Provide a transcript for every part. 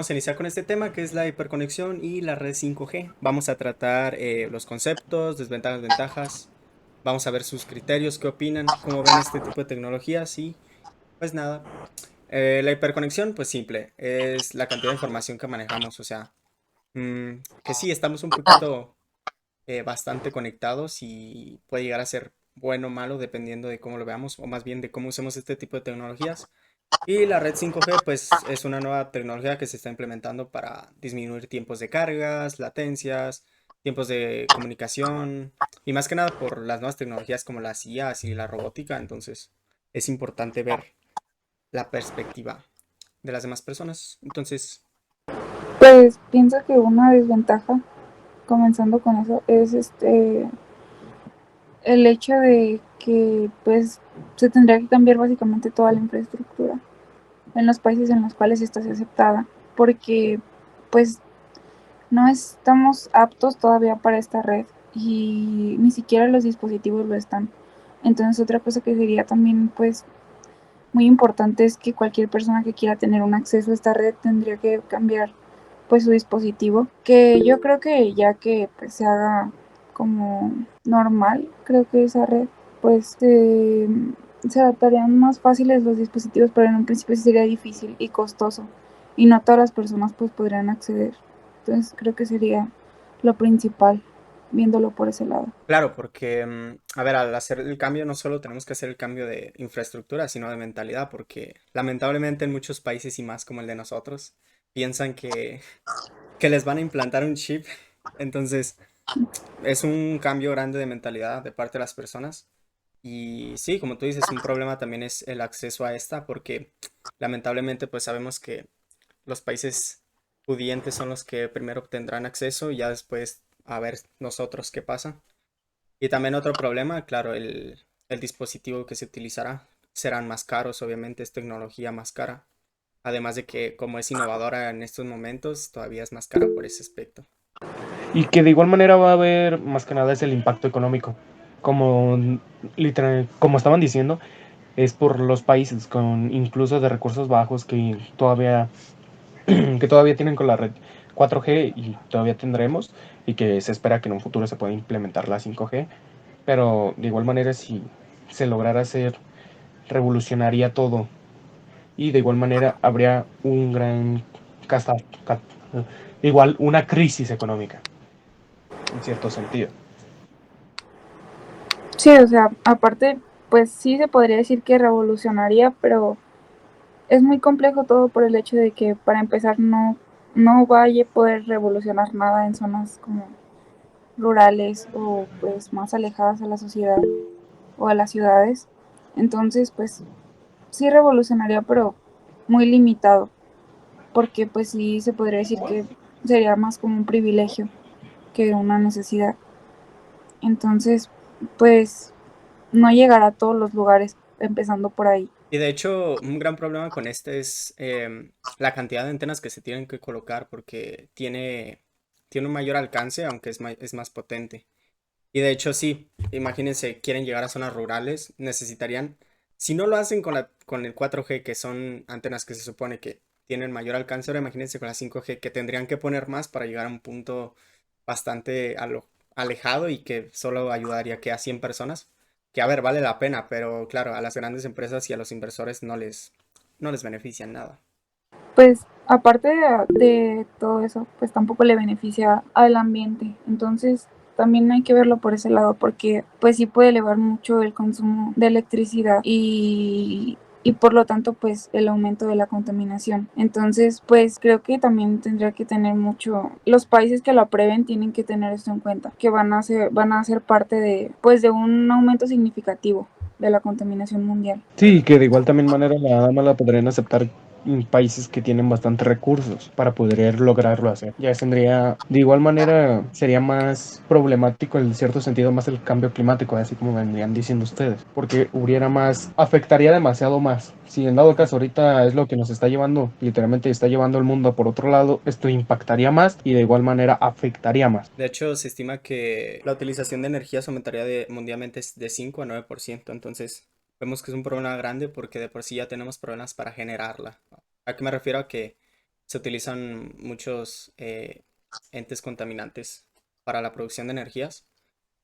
Vamos a iniciar con este tema que es la hiperconexión y la red 5G. Vamos a tratar los conceptos, desventajas, ventajas. Vamos a ver sus criterios, qué opinan, cómo ven este tipo de tecnologías y pues nada. La hiperconexión, pues simple, es la cantidad de información que manejamos. O sea, que sí, estamos un poquito bastante conectados y puede llegar a ser bueno o malo dependiendo de cómo lo veamos o más bien de cómo usemos este tipo de tecnologías. Y la red 5G, pues es una nueva tecnología que se está implementando para disminuir tiempos de cargas, latencias, tiempos de comunicación y más que nada por las nuevas tecnologías como las IAs y la robótica. Entonces es importante ver la perspectiva de las demás personas. Entonces, Pues pienso que una desventaja, comenzando con eso, es el hecho de que pues se tendría que cambiar básicamente toda la infraestructura en los países en los cuales esta sea aceptada, porque pues no estamos aptos todavía para esta red y ni siquiera los dispositivos lo están. Entonces otra cosa que sería también pues muy importante es que cualquier persona que quiera tener un acceso a esta red tendría que cambiar pues su dispositivo, que yo creo que ya que pues, se haga como normal, creo que esa red pues se adaptarían más fáciles los dispositivos, pero en un principio sí sería difícil y costoso y no todas las personas pues podrían acceder. Entonces creo que sería lo principal viéndolo por ese lado. claro, porque, a ver, al hacer el cambio no solo tenemos que hacer el cambio de infraestructura, sino de mentalidad, porque lamentablemente en muchos países y más como el de nosotros, piensan que les van a implantar un chip. Entonces, es un cambio grande de mentalidad de parte de las personas. Y sí, como tú dices, un problema también es el acceso a esta, porque lamentablemente pues sabemos que los países pudientes son los que primero obtendrán acceso y ya después a ver nosotros qué pasa. Y también otro problema, claro, el dispositivo que se utilizará serán más caros, obviamente es tecnología más cara. Además de que como es innovadora en estos momentos, todavía es más cara por ese aspecto. Y que de igual manera va a haber, más que nada, es el impacto económico. Como, literal, como estaban diciendo, es por los países con incluso de recursos bajos que todavía tienen con la red 4G y todavía tendremos, y que se espera que en un futuro se pueda implementar la 5G. Pero de igual manera, si se lograra hacer, revolucionaría todo. Y de igual manera habría un gran casta- ca- igual una crisis económica, en cierto sentido. Sí, o sea, aparte, pues sí se podría decir que revolucionaría, pero es muy complejo todo por el hecho de que para empezar no vaya a poder revolucionar nada en zonas como rurales o pues más alejadas a la sociedad o a las ciudades. Entonces, pues sí revolucionaría, pero muy limitado, porque pues sí se podría decir que sería más como un privilegio que una necesidad. Entonces, pues no llegará a todos los lugares, empezando por ahí. Y de hecho, un gran problema con este es la cantidad de antenas que se tienen que colocar porque tiene un mayor alcance, aunque es más potente. Y de hecho, sí, imagínense, quieren llegar a zonas rurales, necesitarían, si no lo hacen con el 4G, que son antenas que se supone que tienen mayor alcance, ahora imagínense con la 5G, que tendrían que poner más para llegar a un punto bastante alejado y que solo ayudaría que a 100 personas, que a ver, vale la pena, pero claro, a las grandes empresas y a los inversores no les benefician nada. Pues aparte de todo eso, pues tampoco le beneficia al ambiente. Entonces también hay que verlo por ese lado porque pues sí puede elevar mucho el consumo de electricidad y por lo tanto pues el aumento de la contaminación. Entonces pues creo que también tendría que tener mucho, los países que lo aprueben tienen que tener esto en cuenta, que van a ser parte de pues de un aumento significativo de la contaminación mundial. Sí, que de igual también manera la dama la podrían aceptar en países que tienen bastantes recursos para poder lograrlo hacer. Ya tendría, de igual manera, sería más problemático en cierto sentido más el cambio climático, así como vendrían diciendo ustedes, porque hubiera más, afectaría demasiado más. Si en dado caso ahorita es lo que nos está llevando, literalmente está llevando el mundo por otro lado, esto impactaría más y de igual manera afectaría más. De hecho, se estima que la utilización de energías aumentaría mundialmente de 5 a 9%. Entonces, vemos que es un problema grande porque de por sí ya tenemos problemas para generarla. ¿A qué me refiero? A que se utilizan muchos entes contaminantes para la producción de energías.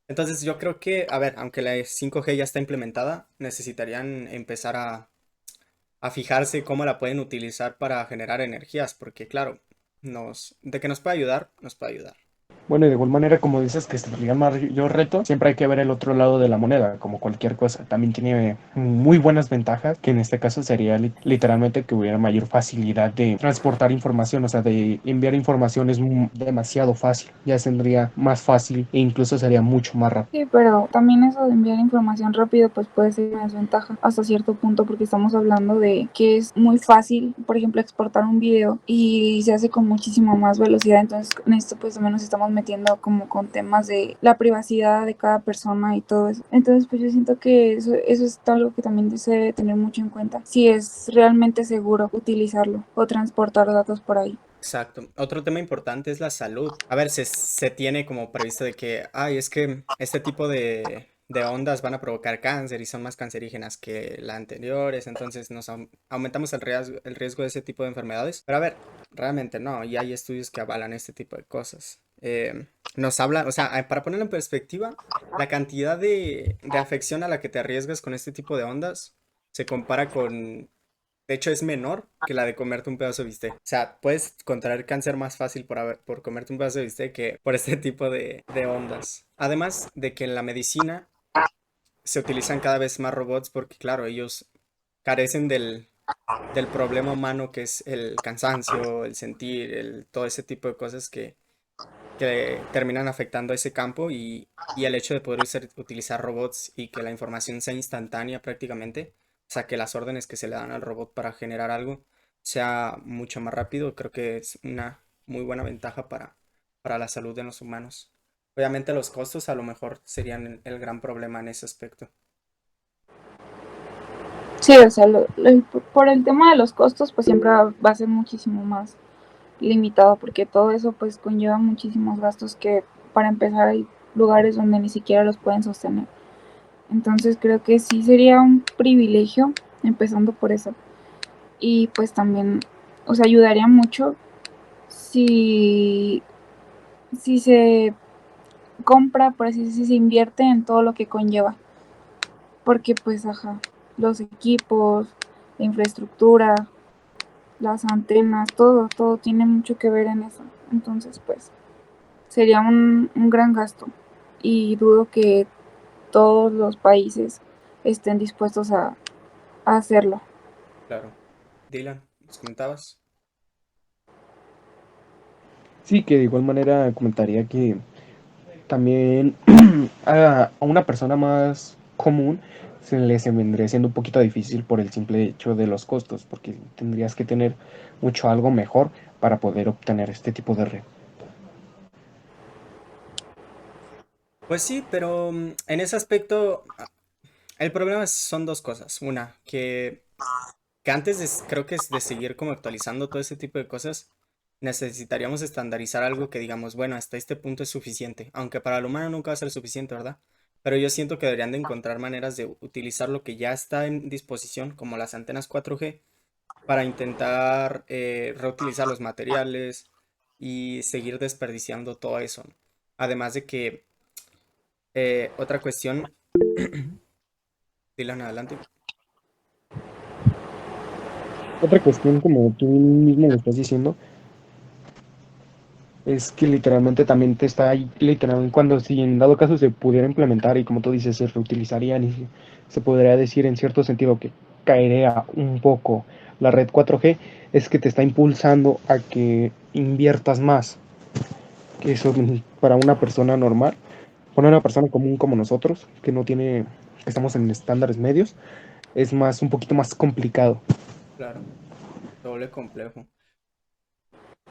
Entonces yo creo que, a ver, aunque la 5G ya está implementada, necesitarían empezar a fijarse cómo la pueden utilizar para generar energías, porque claro, de que nos puede ayudar, nos puede ayudar. Bueno, y de igual manera, como dices, que sería el mayor reto, siempre hay que ver el otro lado de la moneda, como cualquier cosa. También tiene muy buenas ventajas, que en este caso sería literalmente que hubiera mayor facilidad de transportar información, o sea, de enviar información es demasiado fácil, ya tendría más fácil e incluso sería mucho más rápido. Sí, pero también eso de enviar información rápido pues puede ser una desventaja hasta cierto punto porque estamos hablando de que es muy fácil, por ejemplo, exportar un video y se hace con muchísima más velocidad, entonces en esto pues también nos estamos metiendo como con temas de la privacidad de cada persona y todo eso. Entonces pues yo siento que eso es algo que también se debe tener mucho en cuenta, si es realmente seguro utilizarlo o transportar datos por ahí. Exacto. Otro tema importante es la salud. A ver, se tiene como previsto de que, ay, es que este tipo de ondas van a provocar cáncer y son más cancerígenas que las anteriores, entonces aumentamos el riesgo de ese tipo de enfermedades. Pero a ver, realmente no, y hay estudios que avalan este tipo de cosas. Nos habla, o sea, para ponerlo en perspectiva, la cantidad de afección a la que te arriesgas con este tipo de ondas se compara con, de hecho, es menor que la de comerte un pedazo de bistec. O sea, puedes contraer cáncer más fácil por comerte un pedazo de bistec que por este tipo de ondas. Además de que en la medicina se utilizan cada vez más robots porque, claro, ellos carecen del problema humano que es el cansancio, el sentir, todo ese tipo de cosas que terminan afectando a ese campo y el hecho de poder utilizar robots y que la información sea instantánea prácticamente, o sea, que las órdenes que se le dan al robot para generar algo sea mucho más rápido, creo que es una muy buena ventaja para la salud de los humanos. Obviamente los costos a lo mejor serían el gran problema en ese aspecto. Sí, o sea, por el tema de los costos pues siempre va a ser muchísimo más limitado porque todo eso pues conlleva muchísimos gastos que para empezar hay lugares donde ni siquiera los pueden sostener. Entonces creo que sí sería un privilegio empezando por eso. Y pues también, o sea, ayudaría mucho si, si se compra, por así decirlo, si se invierte en todo lo que conlleva. Porque pues, ajá, los equipos, la infraestructura, las antenas, todo tiene mucho que ver en eso. Entonces, pues, sería un gran gasto y dudo que todos los países estén dispuestos a hacerlo. Claro. Dylan, ¿nos comentabas? Sí, que de igual manera comentaría que también a una persona más común se vendría siendo un poquito difícil por el simple hecho de los costos, porque tendrías que tener mucho algo mejor para poder obtener este tipo de red. Pues sí, pero en ese aspecto el problema son dos cosas. Una, que antes creo que es de seguir como actualizando todo ese tipo de cosas, necesitaríamos estandarizar algo que digamos, bueno, hasta este punto es suficiente, aunque para el humano nunca va a ser suficiente, ¿verdad? Pero yo siento que deberían de encontrar maneras de utilizar lo que ya está en disposición, como las antenas 4G, para intentar reutilizar los materiales y seguir desperdiciando todo eso, ¿no? Además de que otra cuestión, Dylan, adelante. Otra cuestión, como tú mismo lo estás diciendo, es que literalmente también te está ahí, literalmente cuando si en dado caso se pudiera implementar y como tú dices, se reutilizarían y se podría decir en cierto sentido que caería un poco la red 4G, es que te está impulsando a que inviertas más, que eso para una persona normal, para una persona común como nosotros, que no tiene, que estamos en estándares medios, es más, un poquito más complicado. Claro, doble complejo.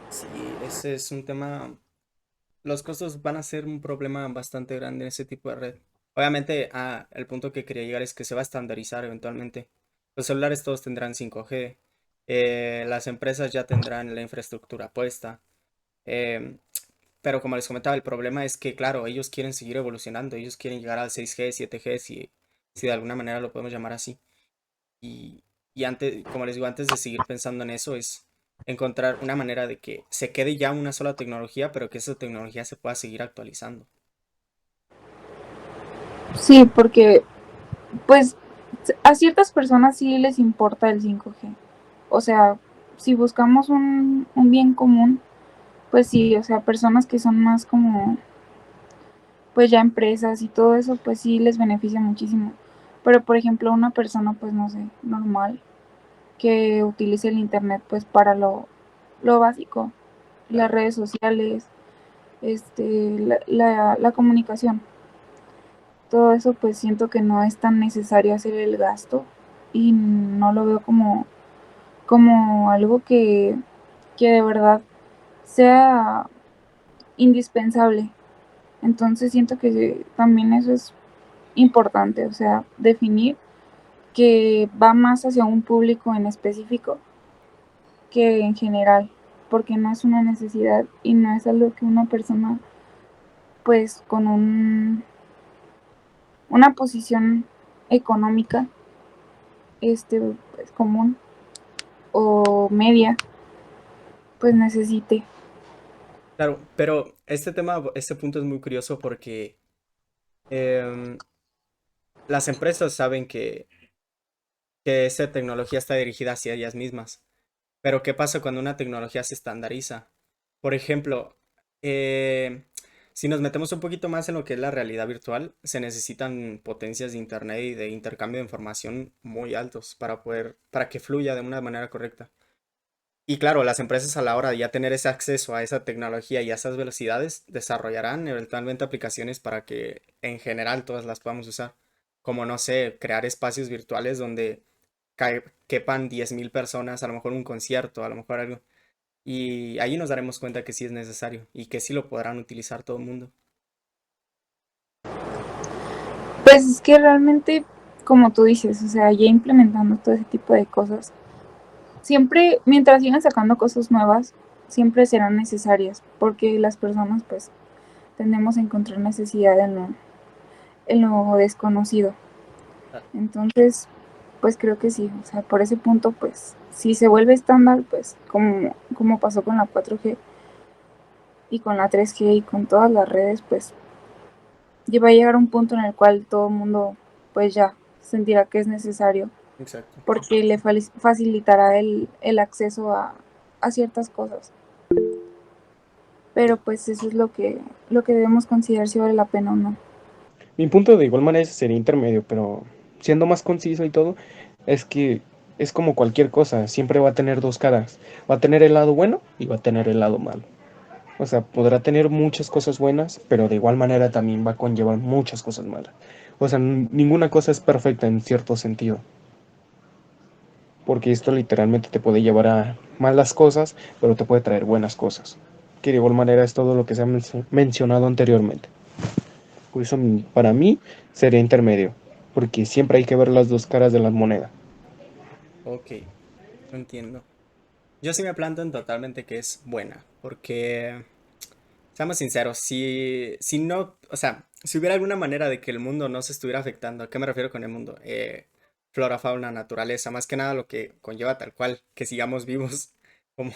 Sí, ese es un tema. Los costos van a ser un problema bastante grande en ese tipo de red. Obviamente, el punto que quería llegar es que se va a estandarizar eventualmente. Los celulares todos tendrán 5G. Las empresas ya tendrán la infraestructura puesta. em, pero como les comentaba, el problema es que, claro, ellos quieren seguir evolucionando. Ellos quieren llegar al 6G, 7G, si de alguna manera lo podemos llamar así. Y, y antes, como les digo, antes de seguir pensando en eso, encontrar una manera de que se quede ya una sola tecnología, pero que esa tecnología se pueda seguir actualizando. Sí, porque pues a ciertas personas sí les importa el 5G. O sea, si buscamos un bien común, pues sí, o sea, personas que son más como, pues ya empresas y todo eso, pues sí les beneficia muchísimo. Pero por ejemplo, una persona, pues no sé, normal, que utilice el internet pues para lo básico, las Claro. redes sociales, la comunicación, todo eso pues siento que no es tan necesario hacer el gasto y no lo veo como algo que de verdad sea indispensable. Entonces siento que también eso es importante, o sea, definir que va más hacia un público en específico que en general, porque no es una necesidad y no es algo que una persona pues con una posición económica pues, común o media pues necesite. Claro, pero este tema, este punto es muy curioso porque em, las empresas saben que esta tecnología está dirigida hacia ellas mismas. Pero ¿qué pasa cuando una tecnología se estandariza? Por ejemplo, eh, si nos metemos un poquito más en lo que es la realidad virtual, se necesitan potencias de internet y de intercambio de información muy altos para que fluya de una manera correcta. Y claro, las empresas a la hora de ya tener ese acceso a esa tecnología y a esas velocidades, desarrollarán eventualmente aplicaciones para que en general todas las podamos usar. Como, no sé, crear espacios virtuales donde quepan 10.000 personas, a lo mejor un concierto, a lo mejor algo. Y ahí nos daremos cuenta que sí es necesario y que sí lo podrán utilizar todo el mundo. Pues es que realmente, como tú dices, o sea, ya implementando todo ese tipo de cosas, siempre, mientras sigan sacando cosas nuevas, siempre serán necesarias, porque las personas pues tendemos a encontrar necesidad en lo desconocido. Claro. Entonces, pues creo que sí, o sea, por ese punto, pues, si se vuelve estándar, pues, como pasó con la 4G y con la 3G y con todas las redes, pues, ya va a llegar un punto en el cual todo el mundo, pues ya, sentirá que es necesario, Exacto. porque le facilitará el acceso a ciertas cosas. Pero Sí. pues eso es lo que debemos considerar si vale la pena o no. Mi punto de igual manera sería intermedio, pero siendo más conciso y todo, es que es como cualquier cosa, siempre va a tener dos caras. Va a tener el lado bueno y va a tener el lado malo. O sea, podrá tener muchas cosas buenas, pero de igual manera también va a conllevar muchas cosas malas. O sea, ninguna cosa es perfecta en cierto sentido, porque esto literalmente te puede llevar a malas cosas, pero te puede traer buenas cosas. Que de igual manera es todo lo que se ha mencionado anteriormente. Por eso para mí sería intermedio, porque siempre hay que ver las dos caras de la moneda. Ok, lo entiendo. Yo sí me planto en totalmente que es buena, porque, seamos sinceros, si no, o sea, si hubiera alguna manera de que el mundo no se estuviera afectando, ¿a qué me refiero con el mundo? Flora, fauna, naturaleza, más que nada lo que conlleva tal cual, que sigamos vivos, como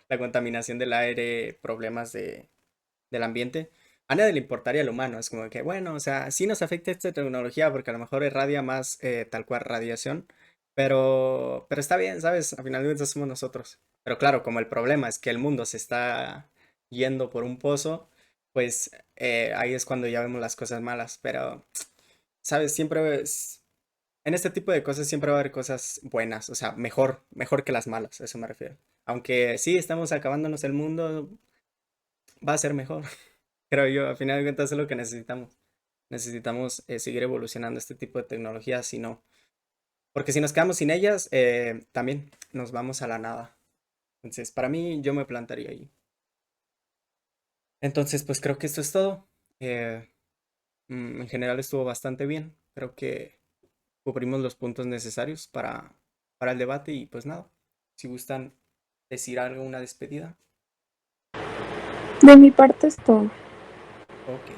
la contaminación del aire, problemas del ambiente. A nadie le importaría el humano, es como que, bueno, o sea, sí nos afecta esta tecnología porque a lo mejor irradia más tal cual radiación, pero está bien, ¿sabes? A final de cuentas somos nosotros. Pero claro, como el problema es que el mundo se está yendo por un pozo, pues ahí es cuando ya vemos las cosas malas. Pero, ¿sabes? En este tipo de cosas siempre va a haber cosas buenas, o sea, mejor que las malas, a eso me refiero. Aunque sí estamos acabándonos el mundo, va a ser mejor. Creo yo, al final de cuentas es lo que necesitamos. Necesitamos seguir evolucionando este tipo de tecnologías, si no, porque si nos quedamos sin ellas, también nos vamos a la nada. Entonces, para mí, yo me plantaría ahí. Entonces, pues creo que esto es todo. Eh, en general estuvo bastante bien. Creo que cubrimos los puntos necesarios para el debate y pues nada. Si gustan decir algo, una despedida. De mi parte es todo. Ok.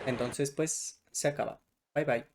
Entonces, pues se acaba. Bye bye.